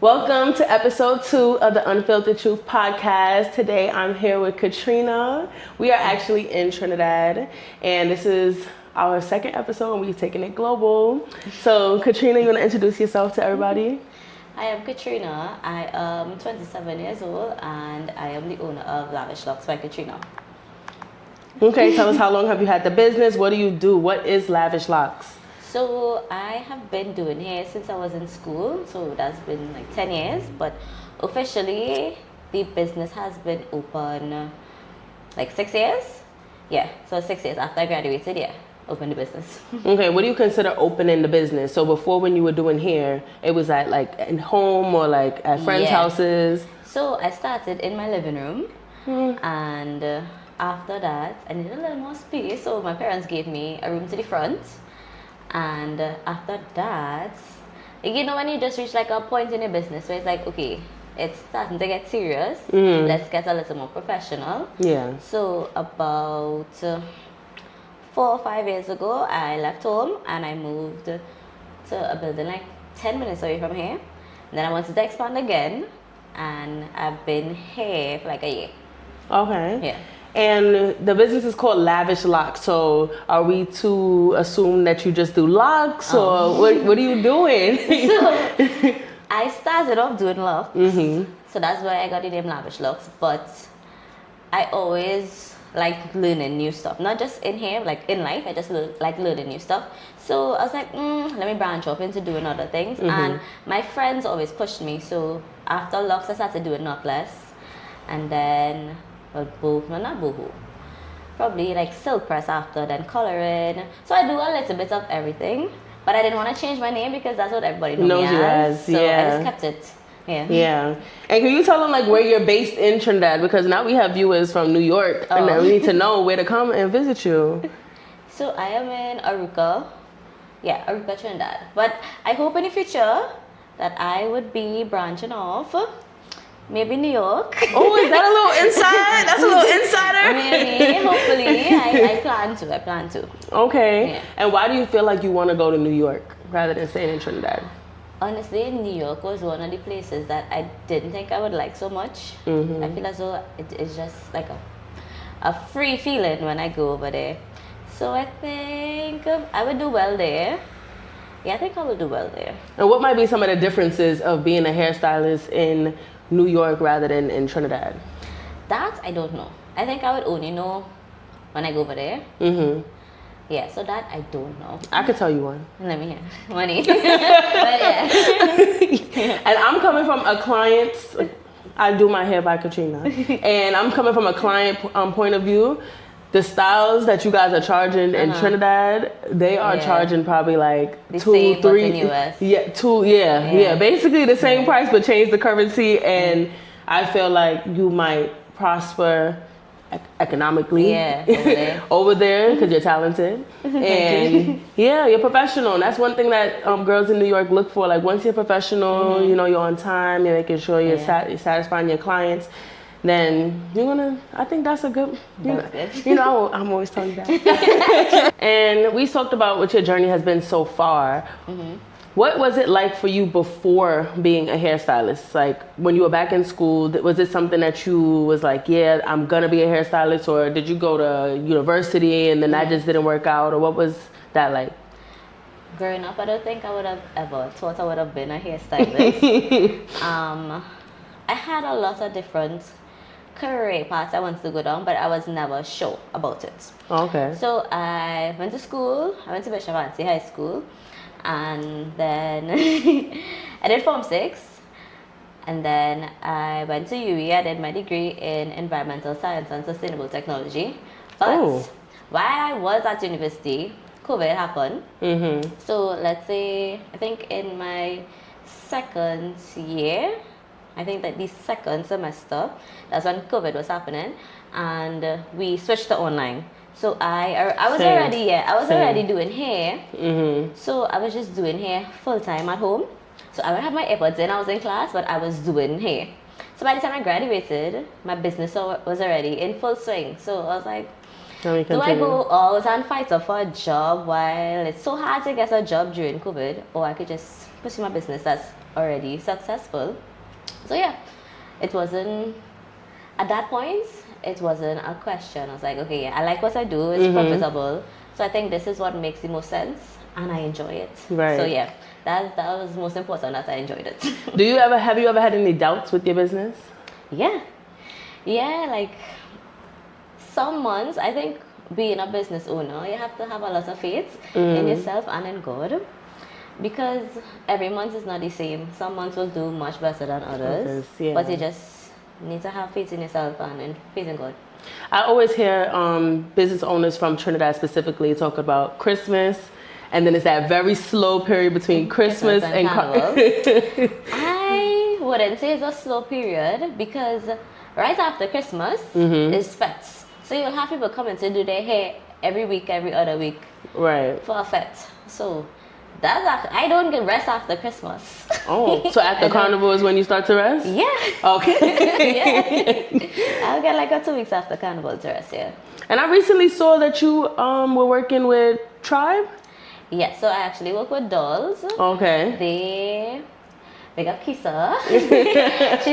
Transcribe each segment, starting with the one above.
Welcome to episode 2 of the Unfiltered Truth podcast. Today I'm here with Katrina. We are actually in Trinidad, and this is our second episode, and we've taken it global. So, Katrina, you want to introduce yourself to everybody? I am Katrina. I am 27 years old, and I am the owner of Lavish Locs by Katrina. Okay, tell us, how long have you had the business? What do you do? What is Lavish Locs? So I have been doing hair since I was in school, so that's been like 10 years, but officially the business has been open like 6 years. Yeah, so 6 years after I graduated, opened the business. Okay, what do you consider opening the business? So before, when you were doing hair, it was at like in home or like at friends' houses? So I started in my living room, and after that I needed a little more space, so my parents gave me a room to the front. And after that, you know, when you just reach like a point in your business where it's like, okay, it's starting to get serious, let's get a little more professional. Yeah. So about 4 or 5 years ago, I left home and I moved to a building like 10 minutes away from here. And then I wanted to expand again, and I've been here for like a year. Okay. Yeah. And the business is called Lavish Locs. So are we to assume that you just do locks, or what are you doing? So I started off doing locks. So that's why I got the name Lavish Locs. But I always like learning new stuff. Not just in here, like in life. I just like learning new stuff. So I was like, let me branch off into doing other things. And my friends always pushed me. So after locks, I started doing knotless. And then... not boho. Probably like silk press after, then coloring. So I do a little bit of everything, but I didn't want to change my name because that's what everybody knows me as. So I just kept it. Yeah. And can you tell them like where you're based in Trinidad? Because now we have viewers from New York, and we need to know where to come and visit you. So I am in Aruca. Yeah, Aruca, Trinidad. But I hope in the future that I would be branching off. Maybe New York. Oh, is that a little inside? That's a little insider. Maybe, hopefully. I plan to. Okay. Yeah. And why do you feel like you want to go to New York rather than staying in Trinidad? Honestly, New York was one of the places that I didn't think I would like so much. I feel as though it's just like a free feeling when I go over there. So I think I would do well there. Yeah, I think I will do well there. And what might be some of the differences of being a hairstylist in New York rather than in Trinidad? That I don't know. I think I would only know when I go over there. Yeah, so that I don't know. I could tell you one. Let me hear. Money. But yeah. And I'm coming from a client's, I do my hair by Katrina. And I'm coming from a client point of view. The styles that you guys are charging in Trinidad, they are charging probably like the 2, 3. In US. Yeah. Basically the same price, but change the currency. And I feel like you might prosper economically over there because you're talented. And you're professional. And that's one thing that girls in New York look for. Like once you're professional, you know, you're on time, you're making sure you're satisfying your clients. Then I think that's a good, I'm always telling you that. And we talked about what your journey has been so far. What was it like for you before being a hairstylist? Like when you were back in school, was it something that you was like, yeah, I'm gonna be a hairstylist, or did you go to university and then that just didn't work out, or what was that like? Growing up, I don't think I would have ever thought I would have been a hairstylist. I had a lot of different career paths I wanted to go down, but I was never sure about it. Okay. So I went to school. I went to Bishop Anstey High School, and then I did Form 6, and then I went to UE. I did my degree in Environmental Science and Sustainable Technology. But while I was at university, COVID happened. So let's say, I think in my second year, I think that the second semester, that's when COVID was happening, and we switched to online. So I was already doing hair. So I was just doing hair full time at home. So I would have my AirPods in, I was in class, but I was doing hair. So by the time I graduated, my business was already in full swing. So I was like, do I go out and fight for a job while it's so hard to get a job during COVID, or I could just pursue my business that's already successful. So yeah, it wasn't, at that point, it wasn't a question. I was like, okay, I like what I do, it's profitable. So I think this is what makes the most sense, and I enjoy it. Right. So yeah, that was most important, that I enjoyed it. Have you ever had any doubts with your business? Yeah. Yeah, like some months, I think being a business owner, you have to have a lot of faith in yourself and in God, because every month is not the same. Some months will do much better than others, yeah. but you just need to have faith in yourself and faith in God. I always hear business owners from Trinidad specifically talk about Christmas, and then it's that very slow period between Christmas and Carnival. I wouldn't say it's a slow period, because right after Christmas is fete. So you'll have people coming to do their hair every week, every other week. Right. For a fete. So I don't get rest after Christmas. Oh, so after Carnival is when you start to rest? Yeah. Okay. Yeah. I'll get like 2 weeks after Carnival to rest, yeah. And I recently saw that you were working with Tribe? Yeah, so I actually work with dolls. Okay. Big up Kisa. She's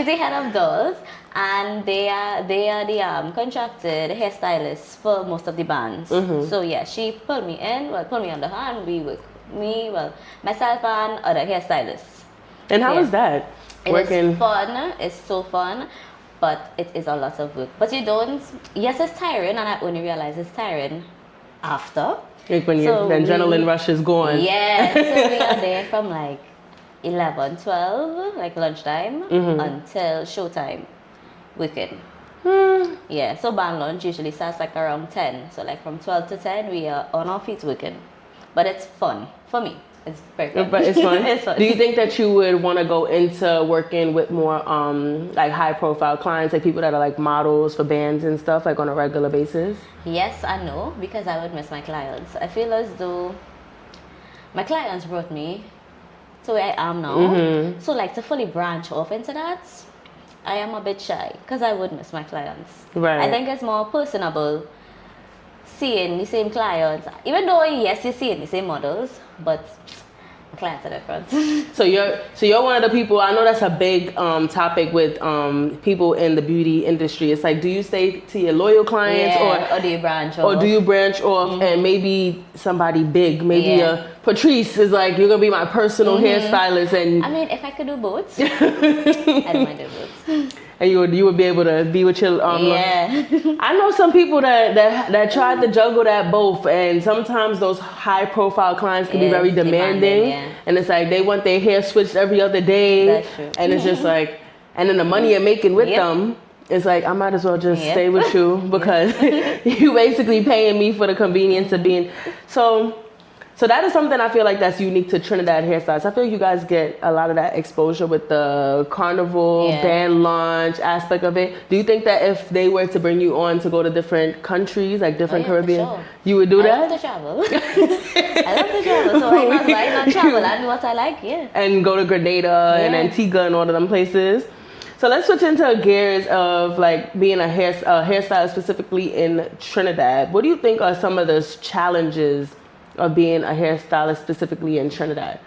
the head of dolls, and they are the contracted hairstylists for most of the bands. So yeah, she pulled me on the hand. We work, myself and other hairstylists. And how is that? It's fun. It's so fun, but it is a lot of work. But yes, it's tiring, and I only realize it's tiring after. Like when the adrenaline rush is gone. Yeah, so we are there from like 11, 12, like lunchtime, until showtime, weekend. Yeah, so band lunch usually starts like around 10. So like from 12 to 10, we are on our feet weekend. But it's fun for me. It's very fun. But it's fun. It's fun. Do you think that you would want to go into working with more like high profile clients, like people that are like models for bands and stuff, like on a regular basis? Yes and no, because I would miss my clients. I feel as though my clients brought me to where I am now. So like to fully branch off into that, I am a bit shy, because I would miss my clients. Right. I think it's more personable seeing the same clients, even though yes, you're seeing the same models, but the clients are different. So you're one of the people, I know that's a big topic with people in the beauty industry. It's like, do you stay to your loyal clients, or do you branch off? Or do you branch off and maybe somebody big, maybe a Patrice is like, you're gonna be my personal hairstylist, and I mean, if I could do both, I don't mind doing both. And you would be able to be with your I know some people that tried to juggle that both, and sometimes those high profile clients can be very demanding, and it's like they want their hair switched every other day. That's true. And it's just like, and then the money you're making with them, it's like, I might as well just stay with you, because you basically paying me for the convenience of being so that is something I feel like that's unique to Trinidad hairstylists. I feel you guys get a lot of that exposure with the carnival, band launch aspect of it. Do you think that if they were to bring you on to go to different countries, like different Caribbean, you would do that? I love to travel. So why not travel and do what I like, and go to Grenada and Antigua and all of them places. So let's switch into gears of like being a hairstylist specifically in Trinidad. What do you think are some of the challenges of being a hairstylist specifically in Trinidad?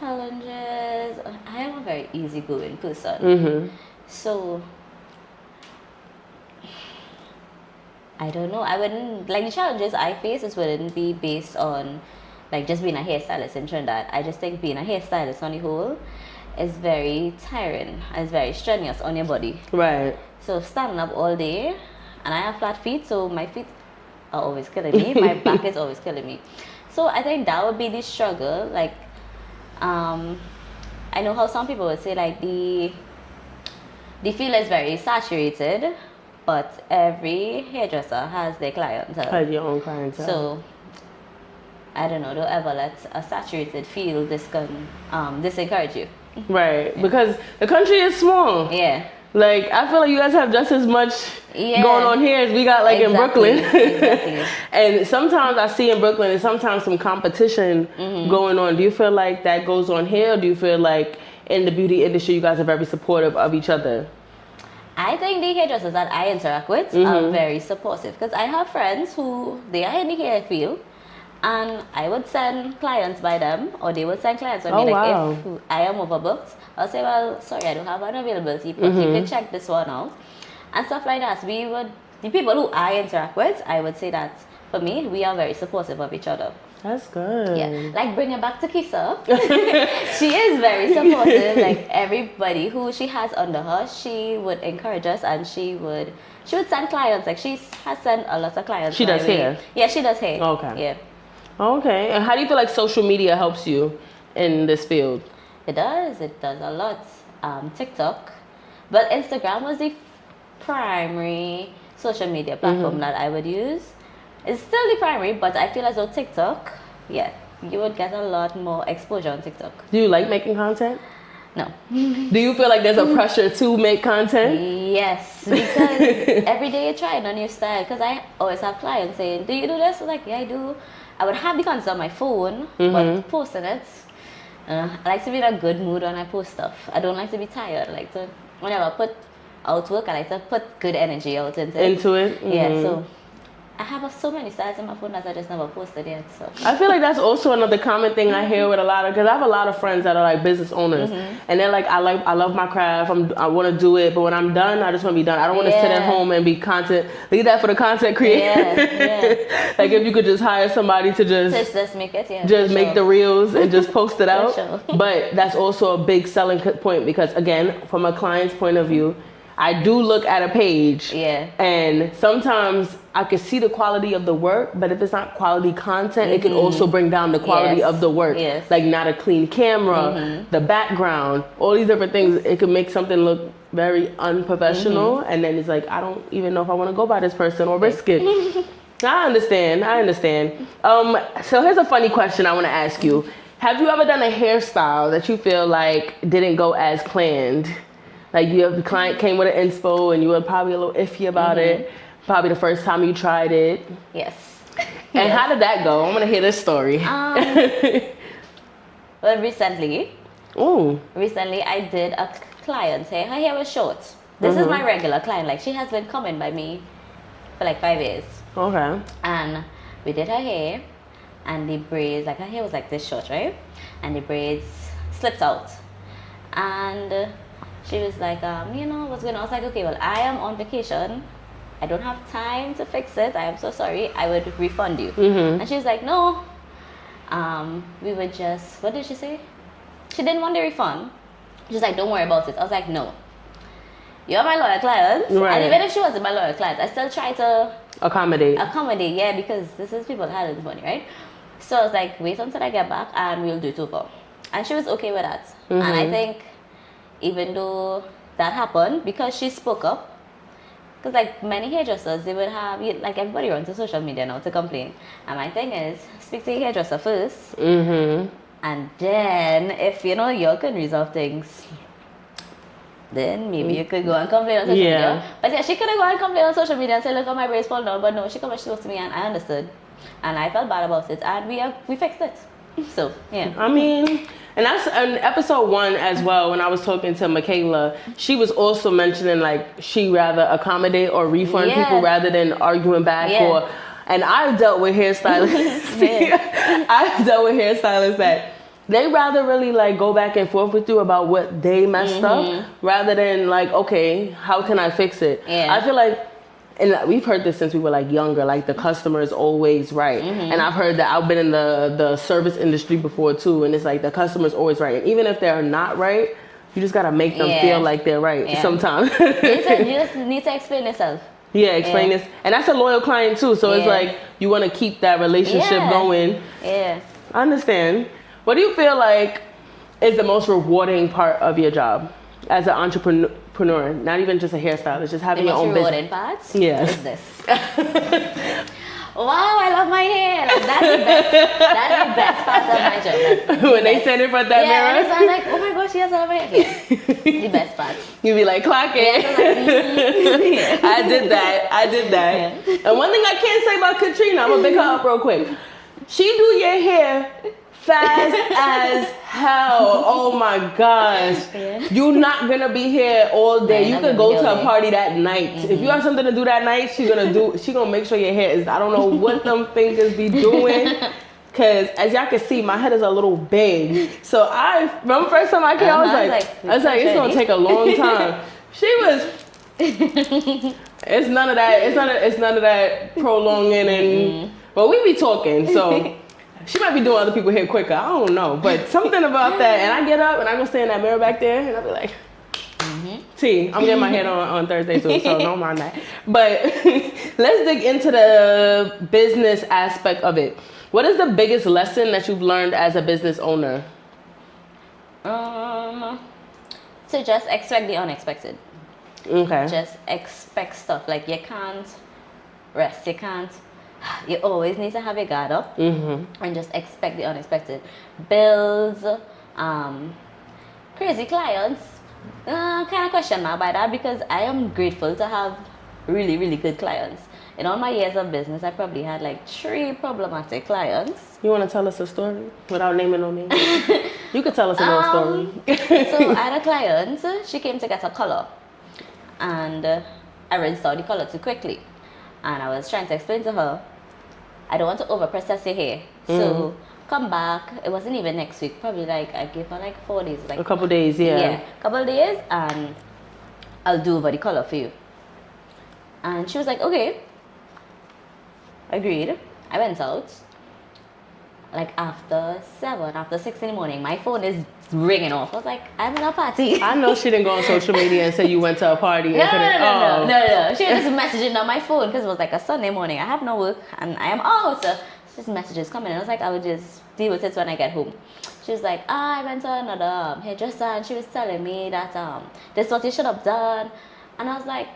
Challenges. I am a very easygoing person. So I don't know. I wouldn't like the challenges I face wouldn't be based on like just being a hairstylist in Trinidad. I just think being a hairstylist on the whole is very tiring. It's very strenuous on your body. Right. So standing up all day, and I have flat feet, so my feet are always killing me. My back is always killing me. So I think that would be the struggle. Like, I know how some people would say like the field is very saturated, but every hairdresser has their clientele. Has your own clientele. So I don't know. Don't ever let a saturated field discourage you. Right, because the country is small. Yeah. Like, I feel like you guys have just as much going on here as we got like in Brooklyn. Exactly. And sometimes I see in Brooklyn and sometimes some competition going on. Do you feel like that goes on here? Or do you feel like in the beauty industry you guys are very supportive of each other? I think the hairdressers that I interact with are very supportive, because I have friends who they are in the hair field And I would send clients by them, or they would send clients by me. Oh, Like wow. if I am overbooked, I'll say, well, sorry, I don't have an availability, but you can check this one out. And stuff like that. The people who I interact with, I would say that for me, we are very supportive of each other. That's good. Yeah, like bring it back to Kisa. She is very supportive. Like everybody who she has under her, she would encourage us, and she would send clients. Like she has sent a lot of clients. She does hair? Yeah, she does hair. Okay. Yeah. Okay. And how do you feel like social media helps you in this field? It does a lot. TikTok, but Instagram was the primary social media platform that I would use. It's still the primary, but I feel as though TikTok, yeah, you would get a lot more exposure on TikTok. Do you like making content? No. Do you feel like there's a pressure to make content? Yes, because every day you're trying a new style. Because I always have clients saying, do you do this? I'm like, yeah, I do. I would have the content on my phone, but posting it, I like to be in a good mood when I post stuff. I don't like to be tired. Whenever I put out work, I like to put good energy out into it. Yeah, so I have so many styles in my phone that I just never posted yet. So I feel like that's also another common thing I hear with a lot of, because I have a lot of friends that are like business owners, and they're like, I love my craft. I want to do it, but when I'm done, I just want to be done. I don't want to sit at home and be content. Leave that for the content creator. Yeah. Like if you could just hire somebody to just make it, make the reels and just post it out. Sure. But that's also a big selling point, because again, from a client's point of view, I do look at a page, and sometimes I can see the quality of the work, but if it's not quality content, it can also bring down the quality of the work. Yes. Like not a clean camera, the background, all these different things. It can make something look very unprofessional, and then it's like, I don't even know if I want to go by this person or risk it. I understand. So here's a funny question I want to ask you. Have you ever done a hairstyle that you feel like didn't go as planned? Like the client came with an inspo and you were probably a little iffy about it. Probably the first time you tried it. Yes. And how did that go? I want to hear this story. Well, recently I did a client hair. Her hair was short. This is my regular client. Like she has been coming by me for like 5 years. Okay. And we did her hair, and the braids, like her hair was like this short, right? And the braids slipped out. And she was like, what's going on? I was like, okay, well, I am on vacation. I don't have time to fix it. I am so sorry. I would refund you. And she was like, no. We would just, what did she say? She didn't want the refund. She's like, don't worry about it. I was like, no. You're my loyal client. Right. And even if she wasn't my loyal client, I still try to accommodate, yeah, because this is people having money, right? So I was like, wait until I get back and we'll do it over. And she was okay with that. And I think even though that happened, because she spoke up, because like many hairdressers, they would have, like everybody runs to social media now to complain. And my thing is, speak to your hairdresser first. And then if you can resolve things, then maybe you could go and complain on social media. But yeah, she could have gone and complain on social media and say, look, my braids fall down. But no, she came and she spoke to me and I understood. And I felt bad about it. And we fixed it. So, yeah. I mean, and that's in episode 1 as well, when I was talking to Michaela, she was also mentioning like she rather accommodate or refund people rather than arguing back and I've dealt with hairstylists. I've dealt with hairstylists that they rather really like go back and forth with you about what they messed up rather than like, okay, how can I fix it? I feel like, and we've heard this since we were like younger, like the customer is always right. And I've heard that, I've been in the service industry before too, and it's like the customer's always right. And even if they're not right, you just gotta make them feel like they're right sometimes. You just need to explain yourself. Explain this. And that's a loyal client too, so it's like you wanna keep that relationship going. I understand. What do you feel like is the most rewarding part of your job as an entrepreneur? Not even just a hairstylist, just having your own business. The most rewarding part is this. Wow, I love my hair. Like, that's the best part of my job. Like, when they stand in front of that mirror. Yeah, I'm like, oh my gosh, she has all my hair. The best part. You be like, clock it. I did that. And one thing I can't say about Katrina, I'm gonna pick her up real quick. She do your hair fast as hell. Oh my gosh. You're not gonna be here all day. You could go to a party that night. If you have something to do that night, she gonna make sure your hair is, I don't know what them fingers be doing. Because as y'all can see, my head is a little big. So I remember first time I came, I was like, it's gonna take a long time. She was. It's none of that. It's none of that prolonging and. But we be talking, so she might be doing other people hair quicker. I don't know, but something about that. And I get up and I go stand in that mirror back there, and I be like. T, I'm getting my hair on Thursday too, so don't mind that. But let's dig into the business aspect of it. What is the biggest lesson that you've learned as a business owner? To just expect the unexpected. Okay. Just expect stuff. Like you can't rest. You always need to have your guard up and just expect the unexpected. Bills, crazy clients. Kind of question mark by that because I am grateful to have really, really good clients. In all my years of business, I probably had like 3 problematic clients. You want to tell us a story without naming no names? You could tell us a little story. So I had a client, she came to get a color and I rinsed out the color too quickly. And I was trying to explain to her, I don't want to over process your hair. So come back. It wasn't even next week. Probably like I gave her like 4 days. Like a couple days, yeah. Yeah, a couple of days, and I'll do over the color for you. And she was like, okay. Agreed. I went out. Like after 7, after 6 in the morning, my phone is ringing off. I was like, I'm at a party. I know she didn't go on social media and say you went to a party. No. She was just messaging on my phone because it was like a Sunday morning. I have no work and I am out. So just messages coming in. I was like, I would just deal with it when I get home. She was like, I went to another hairdresser and she was telling me that this is what you should have done. And I was like,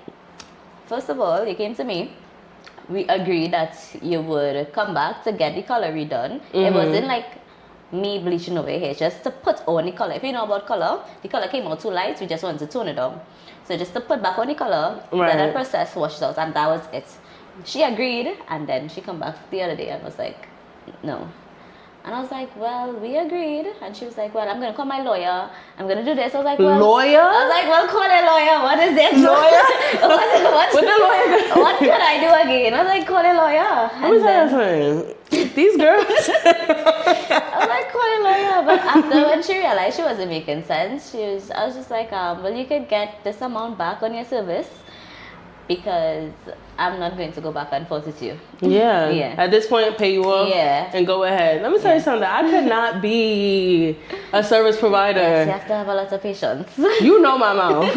first of all, you came to me. We agreed that you would come back to get the color redone. It wasn't like me bleaching over your hair, just to put on the color. If you know about color, the color came out too light, we just wanted to tone it down. So just to put back on the color, then I process washed out, and that was it. She agreed, and then she come back the other day and was like, no. And I was like, well, we agreed. And she was like, well, I'm going to call my lawyer. I'm going to do this. I was like, well... Lawyer? I was like, well, call a lawyer. What is this? Lawyer? what the lawyer? What could I do again? I was like, call a lawyer. Let me tell you something. These girls... I was like, call a lawyer. But after when she realized she wasn't making sense, I was just like, well, you could get this amount back on your service because I'm not going to go back and forth with you. Yeah. At this point, pay you off and go ahead. Let me tell you something. I could not be a service provider. Yes, you have to have a lot of patience. You know my mouth.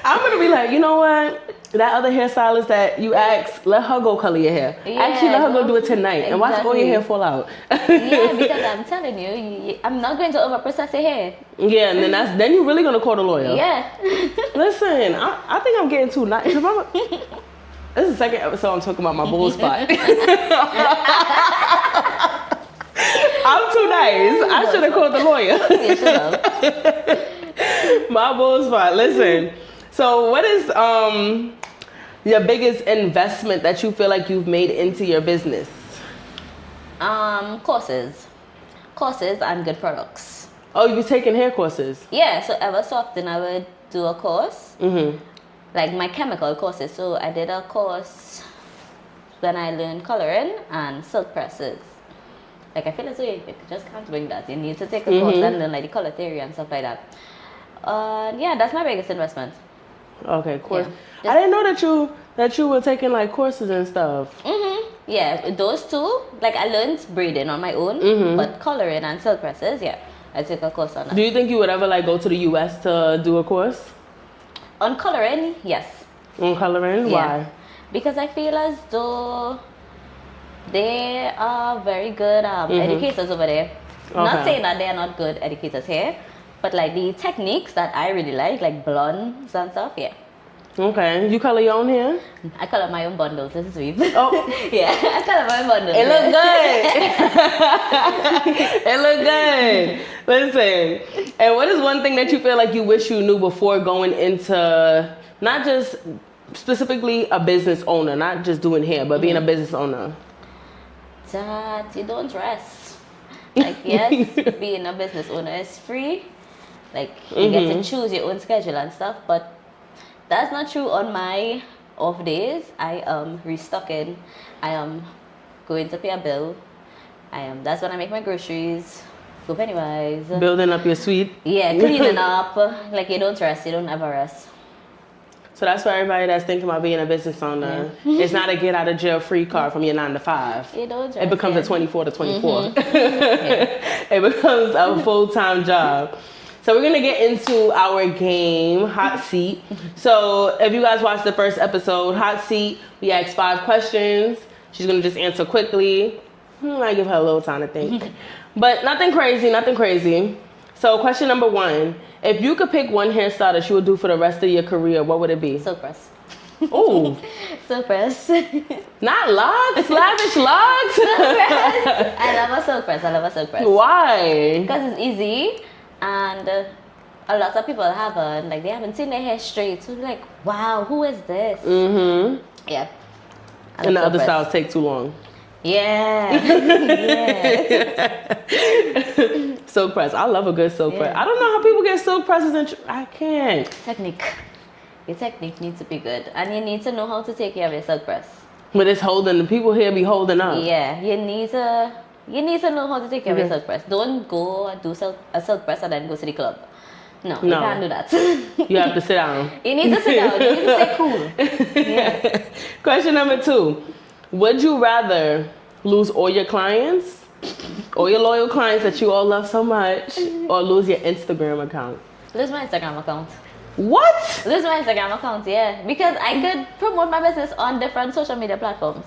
I'm going to be like, you know what? That other hairstylist that you asked, let her go color your hair. Actually, let her go do it tonight and watch all your hair fall out. Yeah, because I'm telling you, I'm not going to overprocess your hair. Yeah, and then you're really going to call the lawyer. Yeah. Listen, I think I'm getting too nice. This is the second episode I'm talking about my bald spot. I'm too nice. I should have called the lawyer. You should have. My bald spot. Listen. So what is your biggest investment that you feel like you've made into your business? Courses and good products. Oh, you've taken hair courses? Yeah, so ever so often I would do a course. Like my chemical courses. So I did a course when I learned coloring and silk presses. Like I feel as though you just can't bring that. You need to take a course and learn like the color theory and stuff like that. Yeah, that's my biggest investment. Okay, course. Yeah, I didn't know that you were taking like courses and stuff. Yeah, those two. Like I learned braiding on my own, but coloring and silk presses, yeah, I took a course on that. Do you think you would ever like go to the US to do a course? On coloring, yes. On coloring? Yeah. Why? Because I feel as though they are very good educators over there. Okay. Not saying that they are not good educators here, but like the techniques that I really like blondes and stuff, yeah. Okay. You color your own hair? I color my own bundles. This is sweet. Oh. Yeah, I color my own bundles. It look good. It look good. Listen, and what is one thing that you feel like you wish you knew before going into not just specifically a business owner, not just doing hair, but being a business owner? That you don't rest. Like, yes, being a business owner is free. Like, you get to choose your own schedule and stuff, but that's not true on my off days. I am restocking. I am going to pay a bill. That's when I make my groceries. Go Pennywise. Building up your suite. Yeah, cleaning up. Like you don't rest. You don't ever rest. So that's for everybody that's thinking about being a business owner. Yeah. It's not a get out of jail free card from your 9 to 5. You don't rest. It becomes a 24 to 24. It becomes a full-time job. So we're gonna get into our game, Hot Seat. So if you guys watched the first episode, Hot Seat, we asked 5 questions. She's gonna just answer quickly. I give her a little time to think. But nothing crazy. So question number 1. If you could pick one hairstyle that you would do for the rest of your career, what would it be? Silk press. Oh. Silk press. Not Locs, Lavish Locs. Silk press. I love a silk press. Why? Because it's easy and a lot of people haven't. Like they haven't seen their hair straight. So like, wow, who is this? Mm-hmm. Yeah. And the other styles take too long. Yeah. Yeah. Silk press. I love a good silk press. I don't know how people get silk presses and I can't. Technique. Your technique needs to be good. And you need to know how to take care of your silk press. But it's holding, the people here be holding up. Yeah. You need to know how to take care of your silk press. Don't go and do a silk press and then go to the club. No, you can't do that. You have to sit down. You need to sit down. You need to stay cool. Yeah. Question number 2. Would you rather lose all your clients, all your loyal clients that you all love so much, or lose your Instagram account? Lose my Instagram account. What? Lose my Instagram account, yeah. Because I could promote my business on different social media platforms.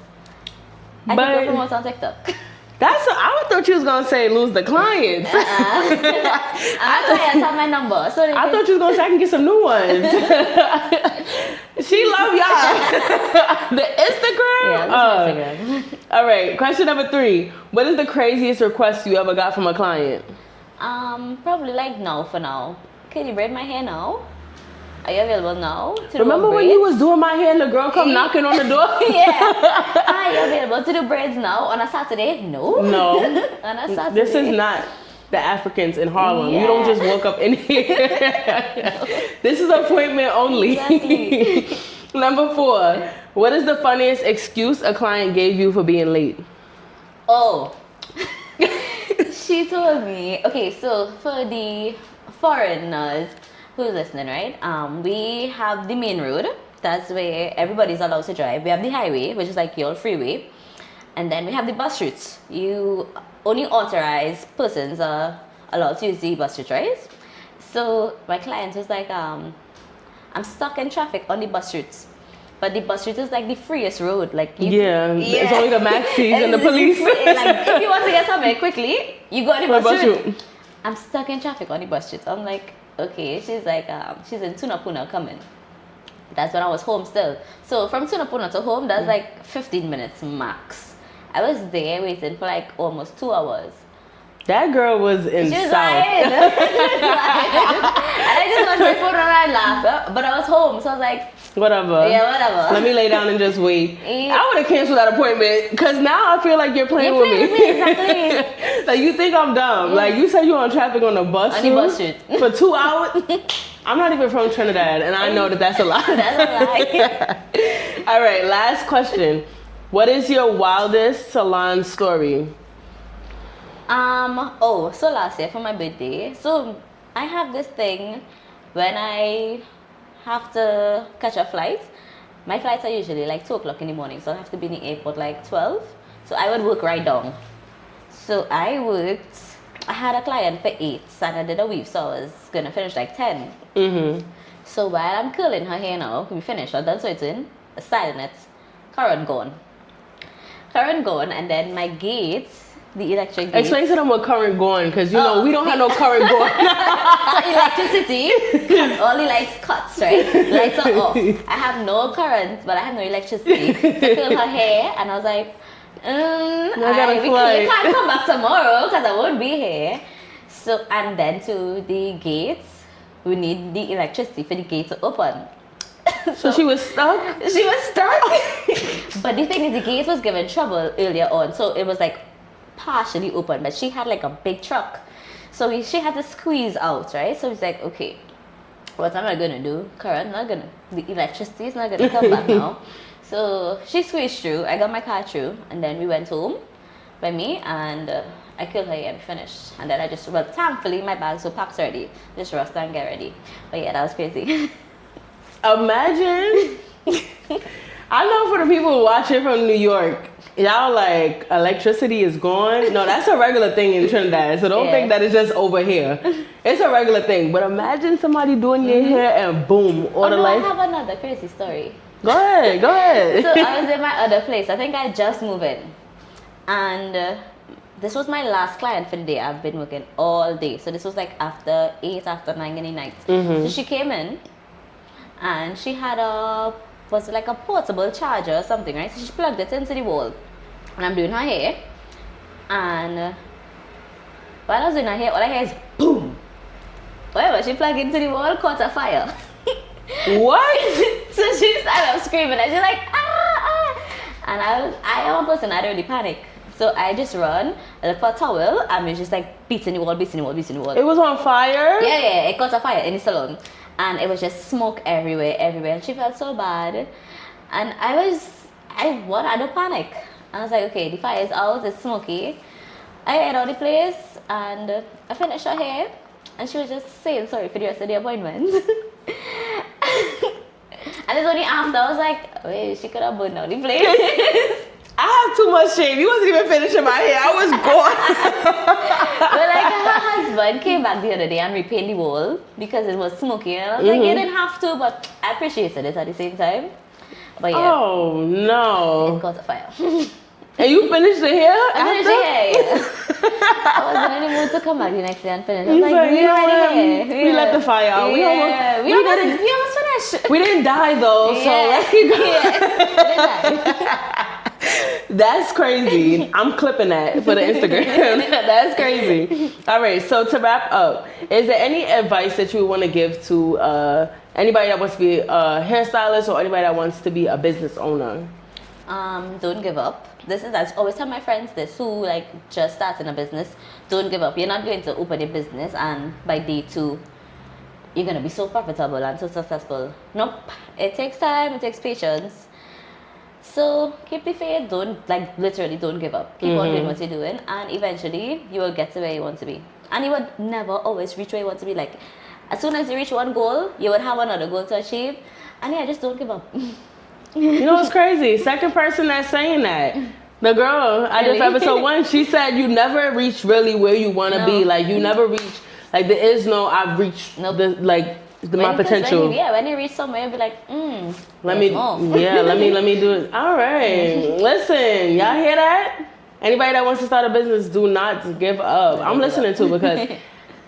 I could promote on TikTok. I thought you was gonna say lose the clients. My clients have my number, so I thought you was gonna say I can get some new ones. She love y'all. The Instagram. Yeah, Instagram. All right. Question number 3. What is the craziest request you ever got from a client? Probably like no for now. Can you braid my hair now? Are you available now? Remember when you was doing my hair and the girl come knocking on the door? Yeah. Are you available to do braids now on a Saturday? No. No. On a Saturday. This is not the Africans in Harlem. Yeah. You don't just walk up in here. No. This is appointment only. Exactly. Number 4. What is the funniest excuse a client gave you for being late? Oh. She told me, okay, so for the foreigners who's listening, right? We have the main road. That's where everybody's allowed to drive. We have the highway, which is like your freeway. And then we have the bus routes. You only authorized persons are allowed to use the bus route, right? So my client was like, I'm stuck in traffic on the bus routes. But the bus route is like the freest road. Like it's only the maxis and the police. Like if you want to get somewhere quickly, you go on the bus route. I'm stuck in traffic on the bus route. I'm like, okay. She's like, she's in Tunapuna coming. That's when I was home still. So from Tunapuna to home, that's like 15 minutes max. I was there waiting for like almost 2 hours. That girl was in She was South. lying. And I just went to my phone and I laughed. But I was home, so I was like, whatever. Yeah, whatever. Let me lay down and just wait. Yeah. I would have canceled that appointment because now I feel like you're playing with me. Exactly. Like you think I'm dumb. Yeah. Like you said you on traffic on the bus for 2 hours. I'm not even from Trinidad and I know that's a lie. That's a lie. All right, last question. What is your wildest salon story? So last year for my birthday, so I have this thing when I have to catch a flight. My flights are usually like 2 o'clock in the morning, so I have to be in the airport like 12. So I would work right down. So I had a client for 8 and I did a weave, so I was gonna finish like 10. Mm-hmm. So while I'm curling her hair now, we finished, I'm done sweating, styling it, current gone, and then my gates, the electric gates. Explain to them what current going, because you know we don't have no current going. So electricity, all the lights cuts, right? Lights are off. I have no current, but I have no electricity to curl her hair, and I was like, you can't come back tomorrow because I won't be here. So, and then to the gates, we need the electricity for the gate to open. So she was stuck? She was stuck. But the thing is, the gate was given trouble earlier on, so it was like partially open, but she had like a big truck. So she had to squeeze out, right? So it's like, okay, what am I gonna do? The electricity is not gonna come back now. So she squeezed through, I got my car through, and then we went home. by me, and I killed her and finished. And then I just, well, thankfully my bags were packed already. Just rust and get ready. But yeah, that was crazy. Imagine. I know for the people watching from New York, y'all like electricity is gone. No, that's a regular thing in Trinidad. So don't think that it's just over here. It's a regular thing. But imagine somebody doing your hair and boom, all the lights. I have another crazy story. Go ahead. So I was in my other place. I think I just moved in. And this was my last client for the day. I've been working all day. So this was like after 8, after 9 in the night. So she came in and she had was it like a portable charger or something, right? So she plugged it into the wall. And I'm doing her hair. And while I was doing her hair, all I hear is boom. Whatever, she plugged into the wall, caught a fire. What? So she started up screaming and she's like, ah. And I am a person, I don't really panic. So I just run, I look for a towel, and we just like beating the wall. It was on fire? Yeah, it caught a fire in the salon. And it was just smoke everywhere. And she felt so bad. And I don't panic. I was like, okay, the fire is out, it's smoky. I aired out the place, and I finished her hair. And she was just saying sorry for the rest of the appointment. And it's only after I was like, wait, she could have burned down the place. I have too much shame. You wasn't even finishing my hair. I was gone. But like her husband came back the other day and repainted the wall because it was smoky. And I was like, you didn't have to, but I appreciated it at the same time. But yeah. Oh no. It caught a fire. And you finished the hair? I finished the hair, yeah. I wasn't in the mood to come back the next day and finish. I was like, we already here. We let the fire out. We almost finished. We didn't die though, so let's keep going. That's crazy. I'm clipping that for the Instagram. That's crazy. All right, so to wrap up, is there any advice that you want to give to anybody that wants to be a hairstylist or anybody that wants to be a business owner? Don't give up. That's always tell my friends this who like just starting a business. Don't give up. You're not going to open a business and by day 2 you're gonna be so profitable and so successful. Nope. It takes time, it takes patience. So keep the faith, literally don't give up. Keep on doing what you're doing, and eventually you will get to where you want to be. And you would never always reach where you want to be. Like as soon as you reach one goal, you would have another goal to achieve. And yeah, just don't give up. You know what's crazy? Second person that's saying that. The girl I did for episode 1, she said you never reach really where you want to be. Like you never reach. Like there is no I've reached my potential. When you reach somewhere, you'll be like, let me do it. All right. Listen, y'all hear that? Anybody that wants to start a business, do not give up. I'm listening to because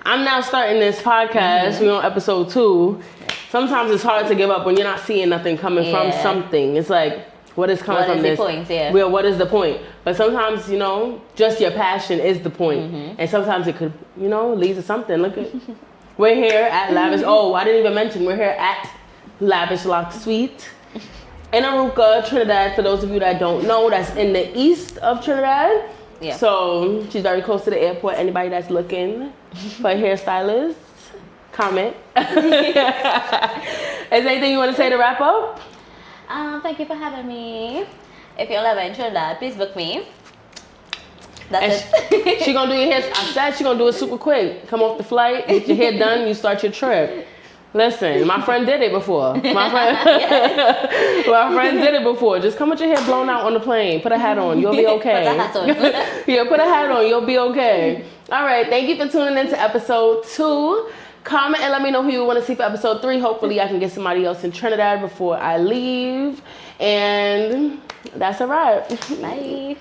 I'm now starting this podcast. We're on episode 2. Sometimes it's hard to give up when you're not seeing nothing coming from something. It's like, what is coming from this? Well, what is the point? But sometimes, just your passion is the point. And sometimes it could, lead to something. Look at, we're here at Lavish. Oh, I didn't even mention, we're here at Lavish Locs Suite in Aruca, Trinidad. For those of you that don't know, that's in the east of Trinidad. Yeah. So she's very close to the airport. Anybody that's looking for a hairstylist, comment. Is there anything you want to say to wrap up? Thank you for having me. If you're ever in Trinidad, please book me. That's it. She gonna do your hair. I said she gonna do it super quick. Come off the flight, get your hair done, you start your trip. Listen, my friend did it before. My friend did it before. Just come with your hair blown out on the plane. Put a hat on. You'll be okay. Put a hat on. Yeah, put a hat on. You'll be okay. All right. Thank you for tuning in to episode 2. Comment and let me know who you want to see for episode 3. Hopefully I can get somebody else in Trinidad before I leave. And that's a wrap. Bye.